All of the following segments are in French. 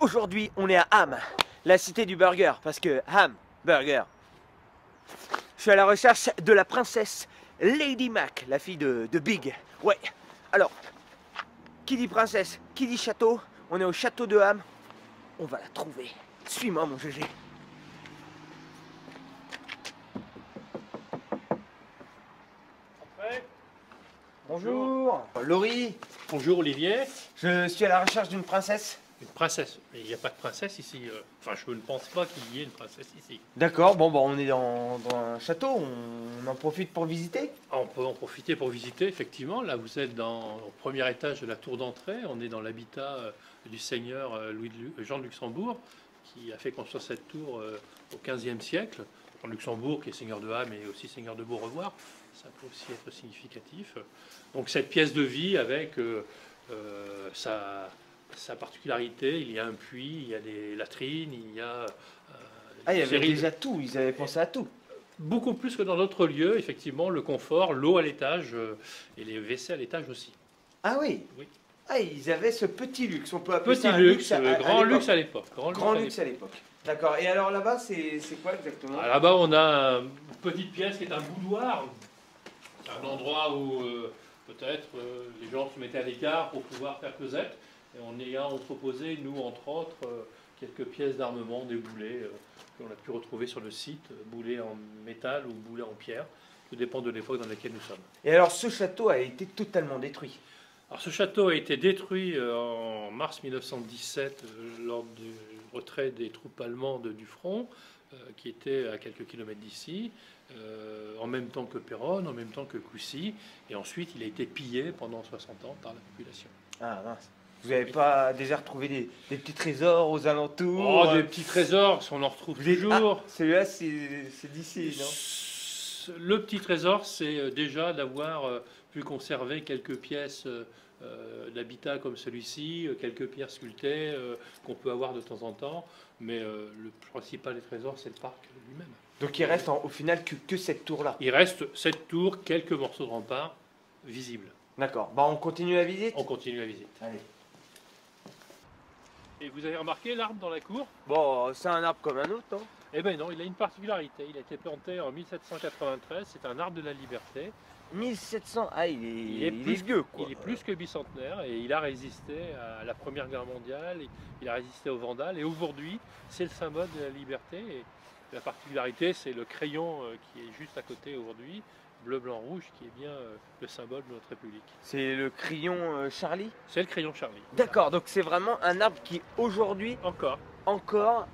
Aujourd'hui, on est à Ham, la cité du burger, parce que Ham, burger. Je suis à la recherche de la princesse Lady Mac, la fille de Big. Ouais, alors, qui dit princesse, qui dit château, on est au château de Ham, on va la trouver. Suis-moi mon GG. Bonjour, Laurie. Bonjour Olivier. Je suis à la recherche d'une princesse. Une princesse. Mais il n'y a pas de princesse ici. Enfin, je ne pense pas qu'il y ait une princesse ici. D'accord, bon, on est dans un château, on en profite pour visiter. On peut en profiter pour visiter, effectivement. Là, vous êtes au premier étage de la tour d'entrée. On est dans l'habitat du seigneur Jean de Luxembourg, qui a fait construire cette tour au XVe siècle. Jean de Luxembourg, qui est seigneur de Ham et aussi seigneur de Beaurevoir. Ça peut aussi être significatif. Donc, cette pièce de vie avec sa particularité, il y a un puits, il y a des latrines, il y a... il y avait déjà tout, ils avaient pensé à tout. Beaucoup plus que dans d'autres lieux, effectivement, le confort, l'eau à l'étage et les WC à l'étage aussi. Ah oui, oui. Ah, ils avaient ce petit luxe, on peut appeler petit ça un luxe, grand luxe à l'époque. Grand luxe à l'époque. D'accord, et alors là-bas, c'est quoi exactement? Là-bas, on a une petite pièce qui est un boudoir, un endroit où peut-être les gens se mettaient à l'écart pour pouvoir faire causette. Et on ayant proposé, nous, entre autres, quelques pièces d'armement, des boulets qu'on a pu retrouver sur le site, boulets en métal ou boulets en pierre. Tout dépend de l'époque dans laquelle nous sommes. Et alors, ce château a été totalement détruit? Alors, ce château a été détruit en mars 1917 lors du retrait des troupes allemandes du front, qui était à quelques kilomètres d'ici, en même temps que Péronne, en même temps que Coucy. Et ensuite, il a été pillé pendant 60 ans par la population. Ah mince. Vous n'avez pas déjà retrouvé des petits trésors aux alentours? Oh, des petits trésors, on en retrouve toujours. Ah, celui-là, c'est d'ici, non? Le petit trésor, c'est déjà d'avoir pu conserver quelques pièces d'habitat comme celui-ci, quelques pierres sculptées qu'on peut avoir de temps en temps. Mais le principal des trésors, c'est le parc lui-même. Donc il reste au final que cette tour-là? Il reste cette tour, quelques morceaux de rempart visibles. D'accord. On continue la visite? On continue la visite. Allez. Et vous avez remarqué l'arbre dans la cour? Bon, c'est un arbre comme un autre, non? Eh bien non, il a une particularité. Il a été planté en 1793. C'est un arbre de la liberté. 1700, il est plus vieux, quoi. Il est plus que bicentenaire et il a résisté à la Première Guerre mondiale, il a résisté aux Vandales et aujourd'hui c'est le symbole de la liberté. Et la particularité, c'est le crayon qui est juste à côté aujourd'hui, bleu, blanc, rouge, qui est bien le symbole de notre République. C'est le crayon Charlie? C'est le crayon Charlie. D'accord, donc c'est vraiment un arbre qui aujourd'hui encore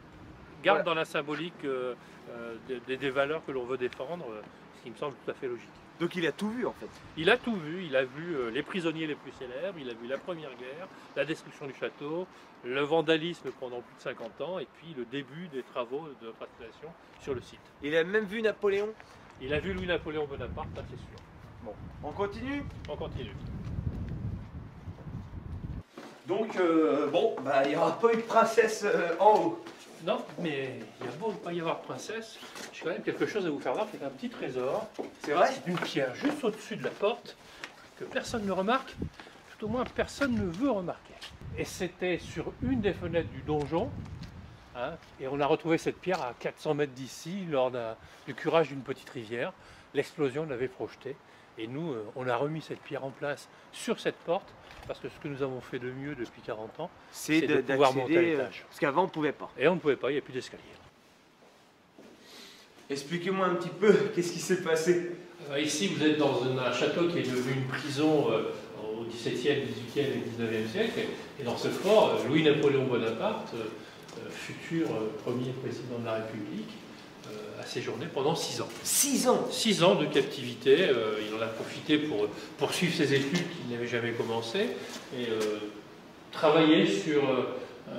garde dans la symbolique des valeurs que l'on veut défendre, ce qui me semble tout à fait logique. Donc il a tout vu en fait? Il a tout vu, il a vu les prisonniers les plus célèbres, il a vu la Première Guerre, la destruction du château, le vandalisme pendant plus de 50 ans et puis le début des travaux de notre installation sur le site. Il a même vu Napoléon? Il a vu Louis-Napoléon Bonaparte, ça c'est sûr. Bon, on continue? On continue. Donc, il n'y aura pas eu de princesse en haut? Non, mais il y a beau ne pas y avoir de princesse, j'ai quand même quelque chose à vous faire voir, qui est un petit trésor. C'est vrai? C'est une pierre juste au-dessus de la porte, que personne ne remarque, tout au moins personne ne veut remarquer. Et c'était sur une des fenêtres du donjon, et on a retrouvé cette pierre à 400 mètres d'ici, lors du curage d'une petite rivière. L'explosion l'avait projetée, et nous, on a remis cette pierre en place sur cette porte, parce que ce que nous avons fait de mieux depuis 40 ans, c'est de pouvoir monter à l'étage. Parce qu'avant, on ne pouvait pas. Et on ne pouvait pas, il n'y a plus d'escalier. Expliquez-moi un petit peu, qu'est-ce qui s'est passé? Ici, vous êtes dans un château qui est devenu une prison au XVIIe, XVIIIe et XIXe siècle. Et dans ce fort, Louis-Napoléon Bonaparte, futur premier président de la République, a séjourné pendant 6 ans. 6 ans? 6 ans de captivité. Il en a profité pour poursuivre ses études qu'il n'avait jamais commencées et travailler sur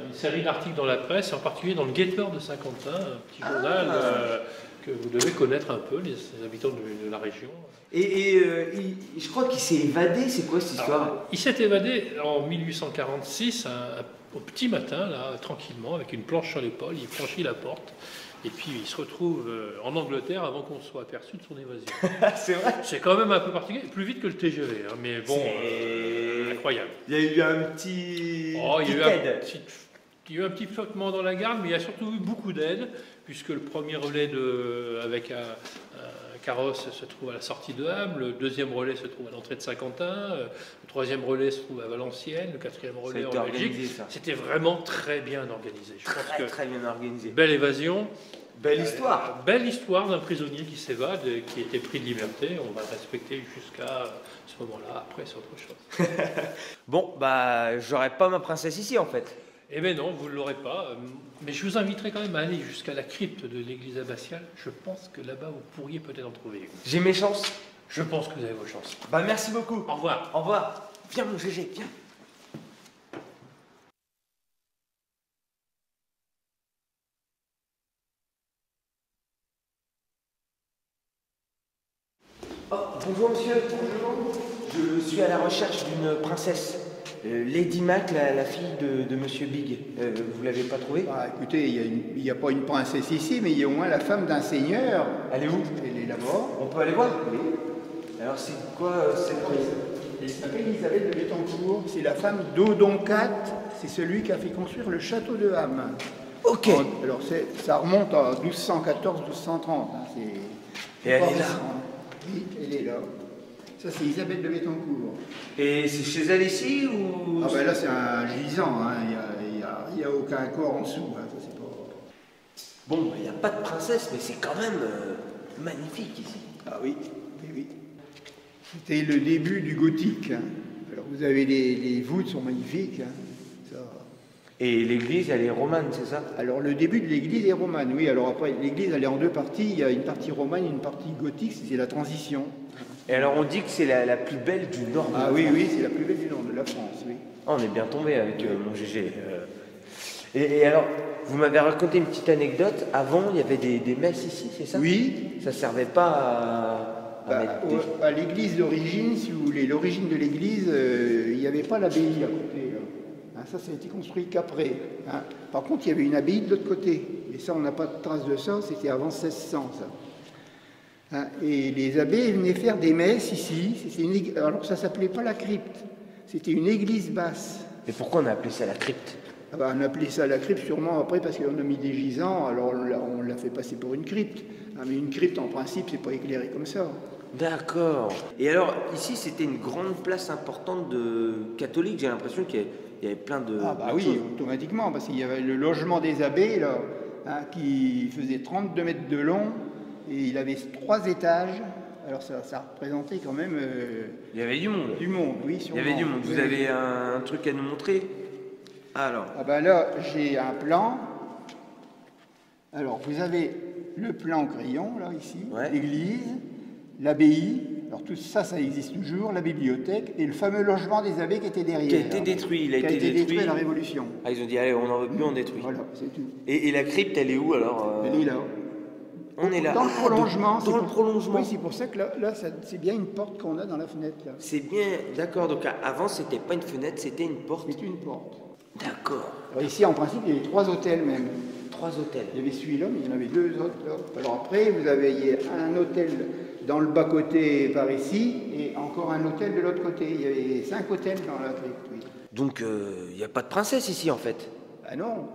une série d'articles dans la presse, en particulier dans le Guetteur de Saint-Quentin, un petit journal que vous devez connaître un peu, les habitants de la région. Je crois qu'il s'est évadé, c'est quoi cette histoire? Alors, il s'est évadé en 1846, au petit matin, là, tranquillement, avec une planche sur l'épaule, il franchit la porte. Et puis il se retrouve en Angleterre avant qu'on soit aperçu de son évasion. C'est vrai? C'est quand même un peu particulier, plus vite que le TGV, mais bon, incroyable. Il y a eu un petit... Il y a eu un petit flottement dans la garde, mais il y a surtout eu beaucoup d'aide, puisque le premier relais avec un carrosse se trouve à la sortie de Ham, le deuxième relais se trouve à l'entrée de Saint-Quentin, le troisième relais se trouve à Valenciennes, le quatrième relais en Belgique. C'était vraiment très bien organisé. Je pense que très bien organisé. Belle évasion. Belle histoire. Belle histoire d'un prisonnier qui s'évade, qui a été pris de liberté. On va le respecter jusqu'à ce moment-là. Après, c'est autre chose. Bon, bah, j'aurais pas ma princesse ici en fait. Eh bien non, vous ne l'aurez pas. Mais je vous inviterai quand même à aller jusqu'à la crypte de l'église abbatiale. Je pense que là-bas, vous pourriez peut-être en trouver une. J'ai mes chances. Je pense que vous avez vos chances. Bah, merci beaucoup. Au revoir. Au revoir. Viens, mon GG, viens. Oh, bonjour monsieur. Bonjour. Je suis à la recherche d'une princesse. Lady Mac, la fille de Monsieur Big. Vous l'avez pas trouvée? Bah, écoutez, il n'y a pas une princesse ici, mais il y a au moins la femme d'un seigneur. Elle est où? Elle est là-bas. On peut aller voir? Oui. Alors c'est quoi cette princesse? Elle s'appelle Elisabeth de Bettencourt. C'est la femme d'Odon IV. C'est celui qui a fait construire le château de Ham. Ok. Alors ça remonte à 1214-1230. Hein. Et elle est là? Oui, elle est là. Ça, c'est Elisabeth de Bettencourt. Et c'est chez elle ici ou? Ah ben là, c'est un gisant. Hein. Il n'y a aucun corps en dessous. Hein. Ça, c'est pas... Bon, il n'y a pas de princesse, mais c'est quand même magnifique ici. Ah oui, oui, oui. C'était le début du gothique. Hein. Alors vous avez les voûtes sont magnifiques. Hein. Ça. Et l'église, elle est romane, c'est ça? Alors le début de l'église est romane, oui. Alors après, l'église, elle est en deux parties. Il y a une partie romane et une partie gothique, c'est la transition. Et alors on dit que c'est la plus belle du nord de la oui, France. oui, c'est la plus belle du nord de la France, oui. Oh, on est bien tombé avec mon GG. Et alors, vous m'avez raconté une petite anecdote. Avant, il y avait des messes ici, c'est ça? Oui. Ça servait pas à mettre des... À l'église d'origine, si vous voulez, l'origine de l'église, il n'y avait pas l'abbaye à côté. Là. Hein, ça a été construit qu'après. Hein. Par contre, il y avait une abbaye de l'autre côté. Et ça, on n'a pas de trace de ça, c'était avant 1600, ça. Hein, et les abbés venaient faire des messes ici. Alors ça ne s'appelait pas la crypte, c'était une église basse. Et pourquoi on a appelé ça la crypte? On a appelé ça la crypte sûrement après parce qu'on a mis des gisants, alors on l'a fait passer pour une crypte. Hein, mais une crypte en principe, c'est pas éclairé comme ça. D'accord. Et alors, ici, c'était une grande place importante de catholiques. J'ai l'impression qu'il y avait plein de... Oui, choses. automatiquement, parce qu'il y avait le logement des abbés, là, hein, qui faisait 32 mètres de long, et il avait 3 étages. Alors ça représentait quand même... il y avait du monde. Du monde, oui, sûrement. Il y avait du monde. Vous avez un truc à nous montrer? Alors. Là, j'ai un plan. Alors, vous avez le plan crayon, là, ici, ouais. L'église, l'abbaye, alors tout ça, ça existe toujours, la bibliothèque, et le fameux logement des abbés qui était derrière. Qui a été détruit, il a été détruit à la Révolution. Ah, ils ont dit, allez, on n'en veut plus, on détruit. Voilà, c'est tout. Et la crypte, elle est où, alors Elle est là. On est là. Dans le prolongement. Dans le prolongement. Oui, c'est pour ça que là c'est bien une porte qu'on a dans la fenêtre, là. C'est bien, d'accord. Donc, avant, c'était pas une fenêtre, c'était une porte. C'est une porte. D'accord. Alors ici, en principe, il y avait 3 hôtels même. 3 hôtels. Il y avait celui-là, mais il y en avait 2 autres là. Alors après, vous avez un hôtel dans le bas-côté par ici, et encore un hôtel de l'autre côté. Il y avait 5 hôtels dans la crypte, oui. Donc, il n'y a pas de princesse ici, en fait. Ah non,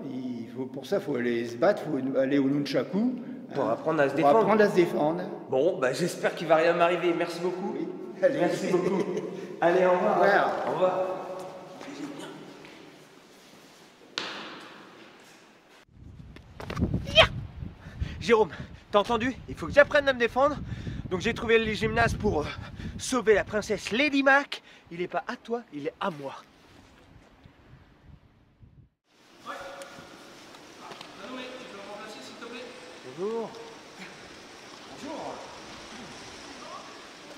pour ça, il faut aller se battre, il faut aller au Nunchaku. Pour apprendre à se défendre. Pour apprendre à se défendre. Bon, j'espère qu'il va rien m'arriver. Merci beaucoup. Oui. Allez, merci beaucoup. Allez, au revoir. Ouais. Au revoir. Jérôme, t'as entendu? Il faut que j'apprenne à me défendre. Donc j'ai trouvé les gymnases pour sauver la princesse Lady Mac. Il n'est pas à toi, il est à moi. Ouais. Manoumé, tu peux me remplacer s'il te plaît? Bonjour. Bonjour.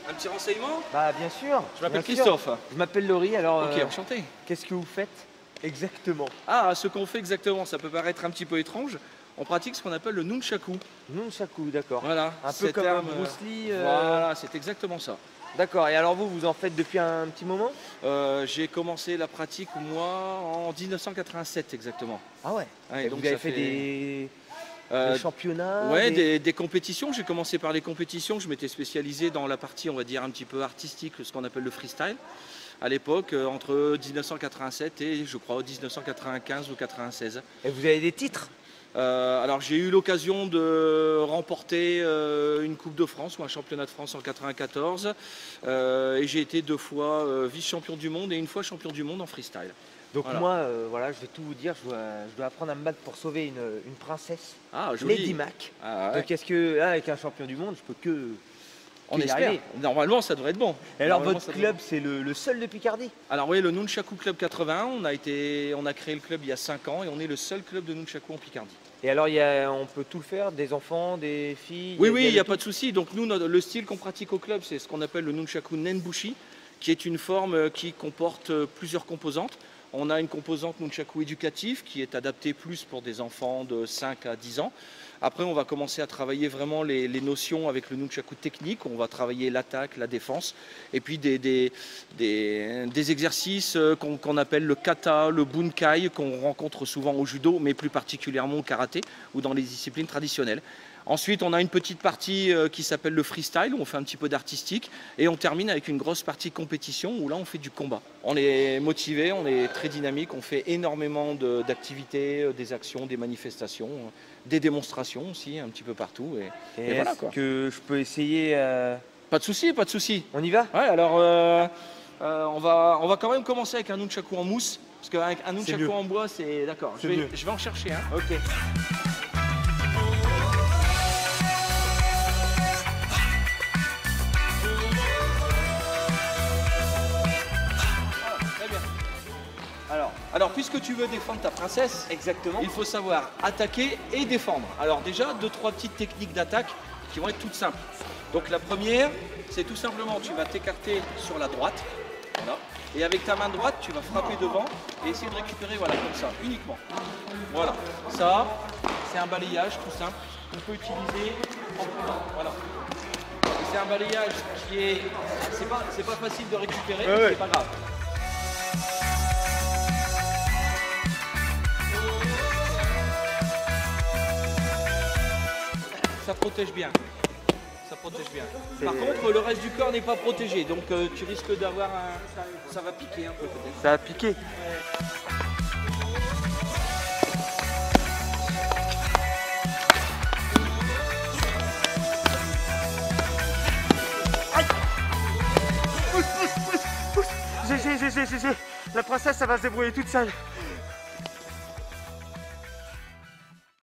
Un petit renseignement? Bah bien sûr. Je m'appelle bien sûr. Christophe. Je m'appelle Laurie, alors... Ok, enchanté. Qu'est-ce que vous faites exactement? Ah, ce qu'on fait exactement, ça peut paraître un petit peu étrange. On pratique ce qu'on appelle le nunchaku. Nunchaku, d'accord. Voilà. Un peu comme un Bruce Lee. Voilà, c'est exactement ça. D'accord, et alors vous en faites depuis un petit moment? J'ai commencé la pratique, moi, en 1987 exactement. Ah ouais, Ouais, et donc vous avez ça fait des championnats? Ouais, des compétitions. J'ai commencé par les compétitions. Je m'étais spécialisé dans la partie, on va dire, un petit peu artistique, ce qu'on appelle le freestyle. à l'époque, entre 1987 et je crois 1995 ou 96. Et vous avez des titres? Alors j'ai eu l'occasion de remporter une Coupe de France ou un championnat de France en 94 et j'ai été 2 fois vice-champion du monde et 1 fois champion du monde en freestyle. Donc Voilà. moi, voilà, je vais tout vous dire, je dois apprendre à me battre pour sauver une princesse, Ah, joli. Lady Mac. Ah, ouais. Donc est-ce que là, avec un champion du monde, je peux On y espère. arriver. Normalement, ça devrait être bon. Et alors Normalement, votre ça devrait club, c'est le seul de Picardie? Alors oui, le Nunchaku Club 81, on a créé le club il y a 5 ans et on est le seul club de Nunchaku en Picardie. Et alors on peut tout le faire, des enfants, des filles? Oui, il n'y a de pas tout de souci. Donc nous, le style qu'on pratique au club, c'est ce qu'on appelle le Nunchaku Nenbushi, qui est une forme qui comporte plusieurs composantes. On a une composante Nunchaku éducative qui est adaptée plus pour des enfants de 5 à 10 ans. Après, on va commencer à travailler vraiment les notions avec le Nunchaku technique. On va travailler l'attaque, la défense, et puis des exercices qu'on appelle le kata, le bunkai, qu'on rencontre souvent au judo, mais plus particulièrement au karaté ou dans les disciplines traditionnelles. Ensuite, on a une petite partie qui s'appelle le freestyle, où on fait un petit peu d'artistique, et on termine avec une grosse partie compétition, où là, on fait du combat. On est motivé, on est très dynamique, on fait énormément d'activités, des actions, des manifestations, des démonstrations aussi, un petit peu partout. Et voilà, est-ce quoi. que je peux essayer Pas de souci, pas de souci. On y va? Ouais, alors on va quand même commencer avec un nunchaku en mousse, parce qu'un C'est nunchaku mieux. en bois, c'est d'accord. C'est mieux. Je vais en chercher un. Ok. Très bien. Alors, puisque tu veux défendre ta princesse, Exactement. il faut savoir attaquer et défendre. Alors déjà, 2-3 petites techniques d'attaque qui vont être toutes simples. Donc la première, c'est tout simplement, tu vas t'écarter sur la droite. Voilà. Et avec ta main droite, tu vas frapper devant et essayer de récupérer, voilà, comme ça, uniquement. Voilà. Ça, c'est un balayage tout simple qu'on peut utiliser en courant. Voilà. Et c'est un balayage qui est... C'est pas facile de récupérer, mais ouais. c'est pas grave. Ça protège bien. Ça protège bien. Par contre, le reste du corps n'est pas protégé, donc tu risques d'avoir un... Ça va piquer un peu peut-être. Ça a piqué. J'ai. La princesse, ça va se débrouiller toute seule.